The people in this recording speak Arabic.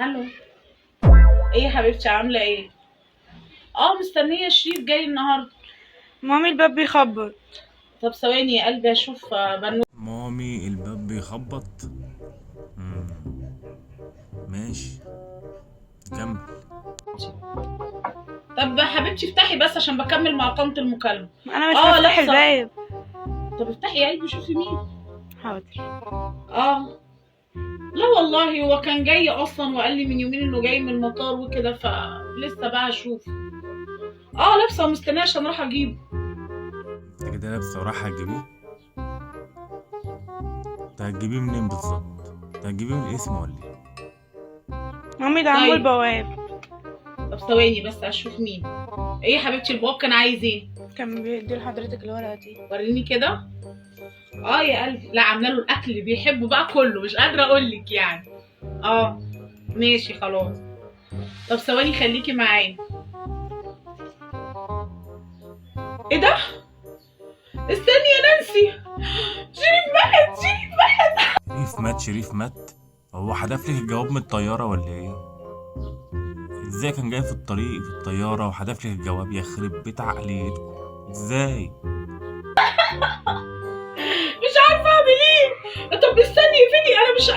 الو. ايه يا حبيبتي عامله ايه؟ مستنيه شريف جاي النهارده. مامي الباب بيخبط. طب ثواني يا قلبي اشوف بنو. مامي الباب بيخبط. مم. ماشي، كمل. طب حبيبتي افتحي بس عشان بكمل مع قامة المكالمه. انا مش اه بفتح لابسه. الباب. طب افتحي يا قلبي شوفي مين. حاضر. اه لا والله هو كان جاي اصلا وقال لي من يومين انه جاي من المطار وكده فلسه بقى اشوف. لابسه ومستنيه عشان اروح اجيبه. انت كده لابسه ورايحه هتجيبيه؟ انت هتجيبيه منين بالظبط؟ انت هتجيبيه من الاسم ولا ايه؟ مامي ده عمو طيب البواب. طب ثواني بس اشوف مين. ايه يا حبيبتي البواب كان عايز ايه؟ كان بيدي لحضرتك الورقة دي. وريني كده. يا قلبي لا عامله له الاكل اللي بيحبه بقى كله مش قادره اقول لك يعني. اه ماشي خلاص. طب ثواني خليكي معايا. ايه ده؟ استني يا نانسي. شريف مات شريف مات. شريف مات؟ شريف مات؟ هو حدف لك الجواب من الطياره ولا ايه؟ ازاي كان جاي في الطريق في الطياره وحدف لك الجواب؟ يخرب بيت عقليتكم، ازاي؟ مش عارفه اعمل ايه. طب استني اقفلي انا مش